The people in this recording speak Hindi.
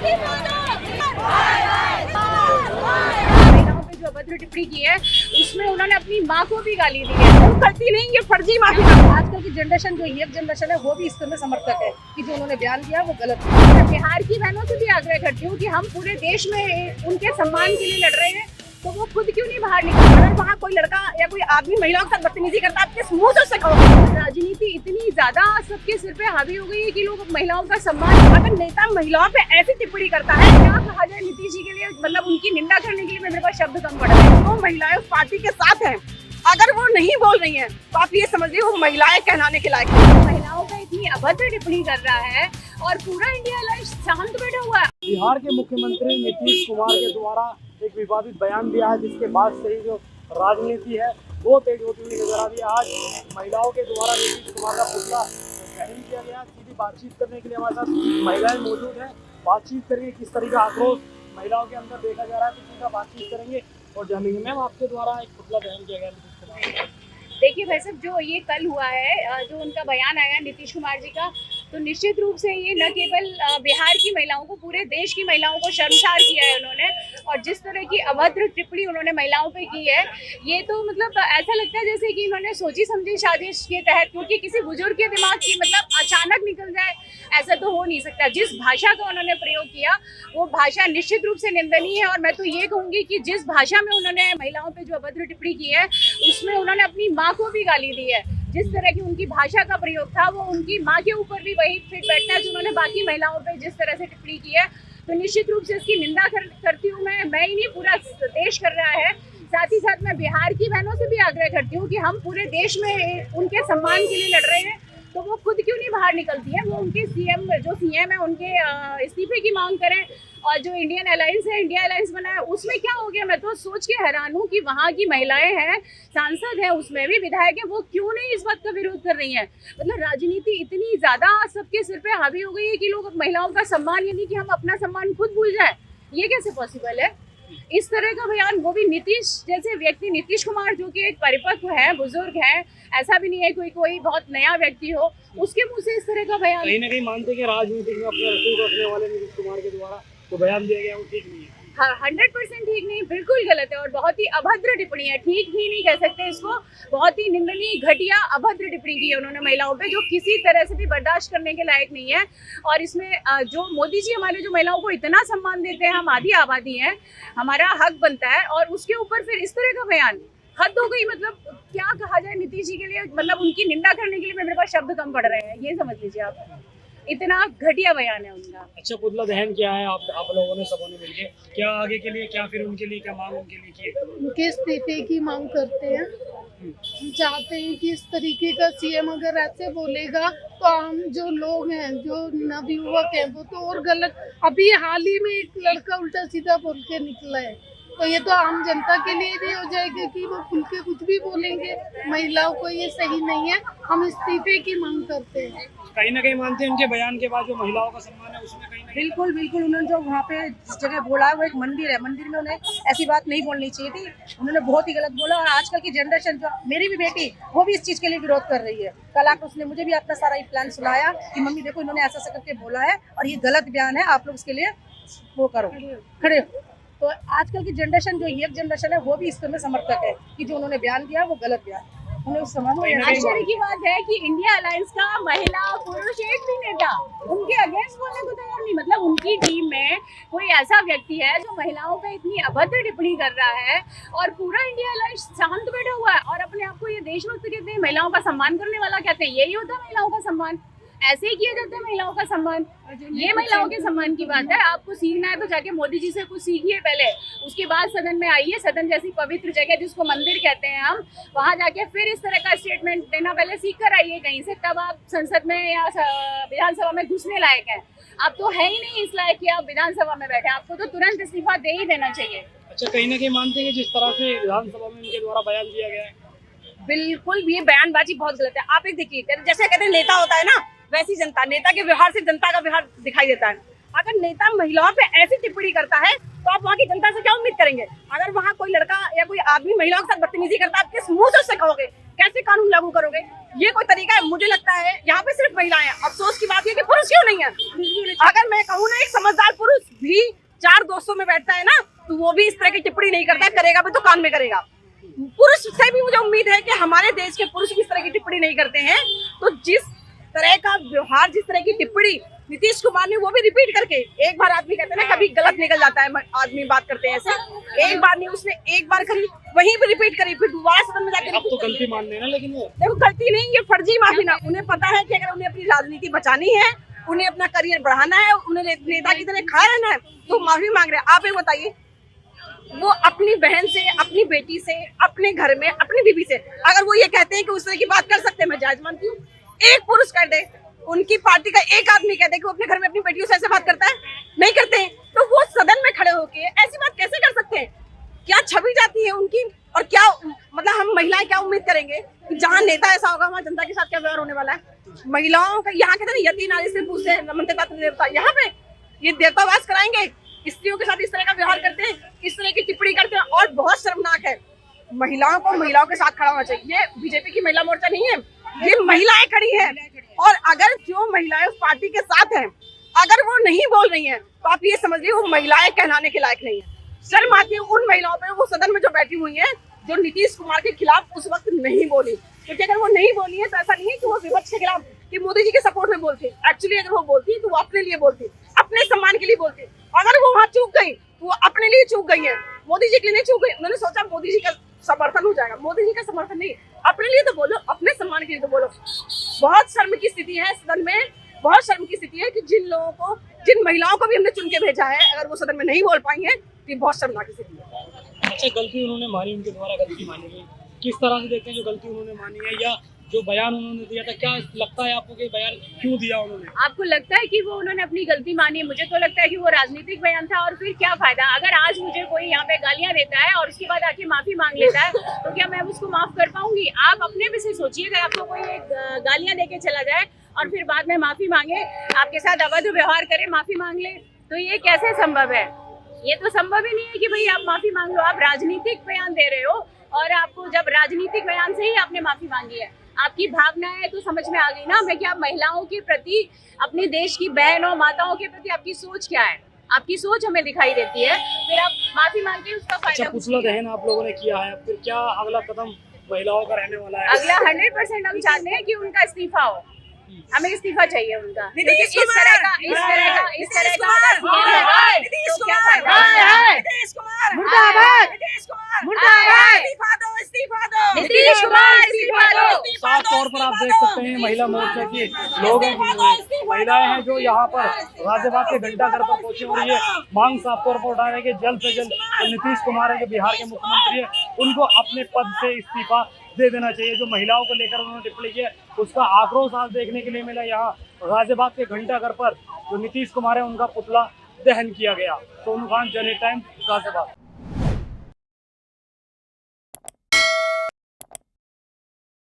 महिलाओं पे जो अभद्र टिप्पणी की है उसमें उन्होंने अपनी माँ को भी गाली दी है। वो करती नहीं, ये फर्जी माँ की। आजकल की जनरेशन जो यंग जनरेशन है वो भी इस में समर्थक है कि जो उन्होंने बयान दिया वो गलत है। मैं बिहार की बहनों से भी आग्रह करती हूँ कि हम पूरे देश में उनके सम्मान के लिए लड़ रहे हैं, तो वो खुद क्यों नहीं बाहर निकल। अगर वहाँ कोई लड़का या कोई आदमी महिलाओं के साथ बदतमीजी करता है, आप किस मुंह से उससे कहोगे? राजनीति इतनी ज्यादा सबके सिर पे हावी हो गई है कि लोग महिलाओं का सम्मान, अगर नेता महिलाओं पे ऐसी टिप्पणी करता है, क्या कहा जाए नीतीश जी के लिए, मतलब उनकी निंदा करने के लिए मेरे पास शब्द कम पड़ रहे हैं। जो महिलाएं उस पार्टी के साथ हैं, अगर वो नहीं बोल रही हैं तो आप ये समझिए वो महिलाएं कहलाने के लायक है। महिलाओं पे इतनी अभद्र टिप्पणी कर रहा है और पूरा इंडिया लाइव शांत बैठा हुआ है। बिहार के मुख्यमंत्री नीतीश कुमार के द्वारा एक विवादित बयान दिया है, जिसके बाद से ही जो राजनीति है वो तेज होती हुई नजर आ रही है। आज महिलाओं के द्वारा नीतीश कुमार का पुतला दहन किया गया। सीधी बातचीत करने के लिए हमारे साथ महिलाएं मौजूद हैं। बातचीत करेंगे किस तरह का आक्रोश महिलाओं के अंदर देखा जा रहा है, तो बातचीत करेंगे और जानेंगे। मैम, आपके द्वारा एक पुतला दहन किया गया। देखिए भाई साहब, जो ये कल हुआ है, जो उनका बयान आया नीतीश कुमार जी का, तो निश्चित रूप से ये न केवल बिहार की महिलाओं को, पूरे देश की महिलाओं को शर्मसार किया है उन्होंने। और जिस तरह की अभद्र टिप्पणी उन्होंने महिलाओं पे की है, ये तो मतलब ऐसा लगता है जैसे कि इन्होंने सोची समझी साजिश के तहत, क्योंकि किसी बुजुर्ग के दिमाग की मतलब अचानक निकल जाए ऐसा तो हो नहीं सकता। जिस भाषा का उन्होंने प्रयोग किया वो भाषा निश्चित रूप से निंदनीय है। और मैं तो ये कहूँगी कि जिस भाषा में उन्होंने महिलाओं पे जो अभद्र टिप्पणी की है उसमें उन्होंने अपनी माँ को भी गाली दी है। जिस तरह की उनकी भाषा का प्रयोग था वो उनकी माँ के ऊपर भी वही फिट बैठता है जो उन्होंने बाकी महिलाओं पे जिस तरह से टिप्पणी की है। तो निश्चित रूप से इसकी निंदा करती हूँ मैं ही नहीं, पूरा देश कर रहा है। साथ ही साथ मैं बिहार की बहनों से भी आग्रह करती हूँ कि हम पूरे देश में उनके सम्मान के लिए लड़ रहे हैं, तो वो खुद क्यों नहीं बाहर निकलती है। वो उनके सीएम है उनके इस्तीफे की मांग करें। और जो इंडियन अलायंस है, इंडिया अलायंस बना है, उसमें क्या हो गया? मैं तो सोच के हैरान हूँ कि वहाँ की महिलाएं हैं, सांसद हैं, उसमें भी विधायक है, वो क्यों नहीं इस बात का विरोध कर रही हैं। मतलब राजनीति इतनी ज्यादा सबके सिर पे हावी हो गई है कि लोग महिलाओं का सम्मान, यानी कि हम अपना सम्मान खुद भूल जाए, ये कैसे पॉसिबल है? इस तरह का बयान, वो भी नीतीश जैसे व्यक्ति, नीतीश कुमार जो कि एक परिपक्व है, बुजुर्ग है, ऐसा भी नहीं है कोई बहुत नया व्यक्ति हो, उसके मुंह से इस तरह का बयान। कहीं ना कहीं मानते हैं कि राजनीति में अपने रसूख रखने वाले नीतीश कुमार के द्वारा तो बयान दिया गया वो ठीक नहीं है। हाँ, 100% ठीक नहीं, बिल्कुल गलत है और बहुत ही अभद्र टिप्पणी है। ठीक ही नहीं कह सकते इसको, बहुत ही निंदनीय, घटिया, अभद्र टिप्पणी की है उन्होंने महिलाओं पे, जो किसी तरह से भी बर्दाश्त करने के लायक नहीं है। और इसमें जो मोदी जी हमारे जो महिलाओं को इतना सम्मान देते हैं, हम आधी आबादी हैं, हमारा हक बनता है, और उसके ऊपर फिर इस तरह का बयान, हद हो गई। मतलब क्या कहा जाए नीतीश जी के लिए, मतलब उनकी निंदा करने के लिए मेरे पास शब्द कम पड़ रहे हैं, ये समझ लीजिए आप, इतना घटिया बयान है उनका। अच्छा, पुतला दहन किया है आप लोगों ने, सबों ने मिलके, क्या आगे के लिए, क्या फिर उनके लिए क्या मांग उनके लिए की है? उनके इस्तीफे की मांग करते हैं। हम चाहते हैं कि इस तरीके का सीएम अगर ऐसे बोलेगा तो हम जो लोग हैं, जो नवयुवक हैं, वो तो और गलत। अभी हाल ही में एक लड़का उल्टा सीधा बोल के निकला है, तो ये तो आम जनता के लिए भी हो जाएगा कि वो खुल के कुछ भी बोलेंगे महिलाओं को, ये सही नहीं है। हम इस्तीफे की मांग करते हैं। कहीं ना कहीं मानते हैं उनके बयान के बाद जो महिलाओं का सम्मान है उसमें कहीं ना बिल्कुल बिल्कुल, उन्होंने जो वहाँ पे जिस जगह बोला है वो एक मंदिर है, मंदिर में उन्हें ऐसी बात नहीं बोलनी चाहिए थी, उन्होंने बहुत ही गलत बोला। और आजकल की जनरेशन, जो मेरी भी बेटी, वो भी इस चीज़ के लिए विरोध कर रही है। कल आकर उसने मुझे भी अपना सारा प्लान सुनाया कि मम्मी देखो इन्होंने ऐसा ऐसा करके बोला है और ये गलत बयान है, आप लोग इसके लिए वो करो, खड़े हो। तो आजकल की जनरेशन, जो यंग जनरेशन है, वो भी इसमें समर्थक है कि जो उन्होंने बयान दिया वो गलत बयान है। आश्चर्य की बात है कि इंडिया अलायंस का महिला पुरुष एक भी नेता उनके अगेंस्ट बोलने को तैयार नहीं। मतलब उनकी टीम में कोई ऐसा व्यक्ति है जो महिलाओं पे इतनी अभद्र टिप्पणी कर रहा है और पूरा इंडिया अलायंस शांत बैठा हुआ है और अपने आप को ये देशभक्त कहते हैं, महिलाओं का सम्मान करने वाला कहते हैं। यही होता है महिलाओं का सम्मान, ऐसे ही किया जाता है महिलाओं का सम्मान। ये महिलाओं के सम्मान की बात है। आपको सीखना है तो जाके मोदी जी से कुछ सीखिए पहले, उसके बाद सदन में आइए। सदन जैसी पवित्र जगह जिसको मंदिर कहते हैं हम, वहां जाके फिर इस तरह का स्टेटमेंट देना पहले सीख कर आइए कहीं से, तब आप संसद में या विधानसभा में घुसने लायक है। आप तो है ही नहीं इस लायक कि आप विधानसभा में बैठे, आपको तो तुरंत इस्तीफा दे ही देना चाहिए। अच्छा, कहीं ना कहीं मानते हैं जिस तरह से विधानसभा में उनके द्वारा बयान दिया गया है, बिल्कुल ये बयानबाजी बहुत गलत है। आप एक देखिए, जैसे कहते हैं नेता होता है ना, वैसी जनता, नेता के व्यवहार से जनता का व्यवहार दिखाई देता है। अगर नेता महिलाओं पे ऐसी टिप्पणी करता है तो आप वहाँ की जनता से क्या उम्मीद करेंगे? अगर वहाँ कोई लड़का या कोई आदमी महिलाओं के साथ बदतमीजी करता है, आप किस मुंह से उससे कहोगे? कैसे कानून लागू करोगे? ये कोई तरीका है? मुझे लगता है यहाँ पे सिर्फ महिलाएं हैं। अफसोस की बात है कि पुरुष क्यों नहीं है। अगर मैं कहूँ ना, एक समझदार पुरुष वो भी इस तरह की टिप्पणी नहीं करता, करेगा भी तो कान में करेगा। पुरुष से भी मुझे उम्मीद है कि हमारे देश के पुरुष भी इस तरह की टिप्पणी नहीं करते हैं। तो जिस तरह का व्यवहार, जिस तरह की टिप्पणी नीतीश कुमार ने, वो भी रिपीट करके, एक बार आदमी कहते हैं ना कभी गलत निकल जाता है, आदमी बात करते हैं ऐसे, एक बार नहीं, उसने एक बार करी, वहीं भी रिपीट करी, फिर दोबारा सदन में जाकर अब तो गलती मान लेना, लेकिन वो देखो गलती नहीं, ये फर्जी माफी ना, उन्हें पता है कि अगर उन्हें अपनी राजनीति बचानी है, उन्हें अपना करियर बढ़ाना है, उन्हें नेता की तरह खड़ा रहना है, तो माफी मांग रहे हैं। आप एक बताइए, वो अपनी बहन से, अपनी बेटी से, अपने घर में अपनी बीबी से अगर वो ये कहते हैं कि उस तरह की बात कर सकते हैं, मैं जायज मानती हूँ। एक पुरुष कर दे, उनकी पार्टी का एक आदमी कहते हैं कि वो अपने घर में अपनी बेटियों से ऐसे बात करता है, नहीं करते हैं, तो वो सदन में खड़े होके ऐसी बात कैसे कर सकते हैं? क्या छवि जाती है उनकी? और क्या मतलब हम महिलाएं क्या उम्मीद करेंगे कि जहाँ नेता ऐसा होगा, वहाँ जनता के साथ क्या व्यवहार होने वाला है? महिलाओं का यहाँ कहते हैं यति नारी से पूछते हैं, नमनते ताते देवता, यहाँ पे ये देवतावास कराएंगे, स्त्रियों के साथ इस तरह का व्यवहार करते हैं, इस तरह की टिप्पणी करते हैं, और बहुत शर्मनाक है। महिलाओं को महिलाओं के साथ खड़ा होना चाहिए। ये बीजेपी की महिला मोर्चा नहीं है, ये महिलाएं खड़ी हैं, और अगर जो महिलाएं उस पार्टी के साथ हैं, अगर वो नहीं बोल रही हैं, तो आप ये समझ लीजिए वो महिलाएं कहलाने के लायक नहीं है। शर्म आती है उन महिलाओं पे, वो सदन में जो बैठी हुई हैं, जो नीतीश कुमार के खिलाफ उस वक्त नहीं बोली, क्योंकि अगर वो नहीं बोली है तो ऐसा नहीं है कि वो विपक्ष के खिलाफ, कि मोदी जी के सपोर्ट में बोलती। एक्चुअली अगर वो बोलती तो वो अपने लिए बोलती, अपने सम्मान के लिए बोलती। अगर वो वहाँ चूक गई तो वो अपने लिए चूक गई है, मोदी जी के लिए नहीं चूक गई। उन्होंने सोचा मोदी जी का समर्थन हो जाएगा, मोदी जी का समर्थन नहीं, अपने लिए तो बोलो, अपने सम्मान के लिए तो बोलो। बहुत शर्म की स्थिति है सदन में, बहुत शर्म की स्थिति है कि जिन लोगों को, जिन महिलाओं को भी हमने चुन के भेजा है, अगर वो सदन में नहीं बोल पाई है, तो ये बहुत शर्मनाक स्थिति है। अच्छा, गलती उन्होंने मानी, उनके द्वारा गलती मानी गई, किस तरह से देखते हैं जो गलती उन्होंने मानी है, या जो बयान उन्होंने दिया था, क्या लगता है आपको कि बयान क्यों दिया उन्होंने? आपको लगता है कि वो उन्होंने अपनी गलती मानी? मुझे तो लगता है कि वो राजनीतिक बयान था, और फिर क्या फायदा? अगर आज मुझे कोई यहाँ पे गालियां देता है और उसके बाद आके माफी मांग लेता है, तो क्या मैं उसको माफ कर पाऊंगी? आप अपने में से सोचिए, अगर आपको कोई गालियां देके चला जाए और फिर बाद में माफी मांगे, आपके साथ अवैध व्यवहार करे, माफी मांग ले, तो ये कैसे संभव है? ये तो संभव ही नहीं है कि भाई आप माफी मांग लो। आप राजनीतिक बयान दे रहे हो, और आपको जब राजनीतिक बयान से ही आपने माफी मांगी है, आपकी भावनाएं तो समझ में आ गई ना हमें, कि आप महिलाओं के प्रति, अपने देश की बहनों माताओं के प्रति आपकी सोच क्या है, आपकी सोच हमें दिखाई देती है। फिर आप माफी मांगते हैं, उसका फायदा। अच्छा, पुतला दहन आप लोगों ने किया है, फिर क्या अगला कदम महिलाओं का रहने वाला है? अगला 100% हम चाहते हैं कि उनका इस्तीफा हो, हमें इस्तीफा चाहिए उनका। इस तरह का साफ तौर पर आप देख सकते हैं महिला मोर्चा की लोग, महिलाएं हैं जो यहाँ पर राज्यपाल के घंटाघर पर पहुंचे, और ये मांग साफ तौर पर उठा रहे हैं कि जल्द से जल्द नीतीश कुमार है जो बिहार के मुख्यमंत्री है, उनको अपने पद से इस्तीफा दे देना चाहिए। जो महिलाओं को लेकर उन्होंने टिप्पणी की, उसका आक्रोश आज देखने के लिए मिला। यहाँ गाजियाबाद के घंटाघर पर जो नीतीश कुमार है उनका पुतला दहन किया गया। सोनू खान, जनहित टाइम्स, गाजियाबाद।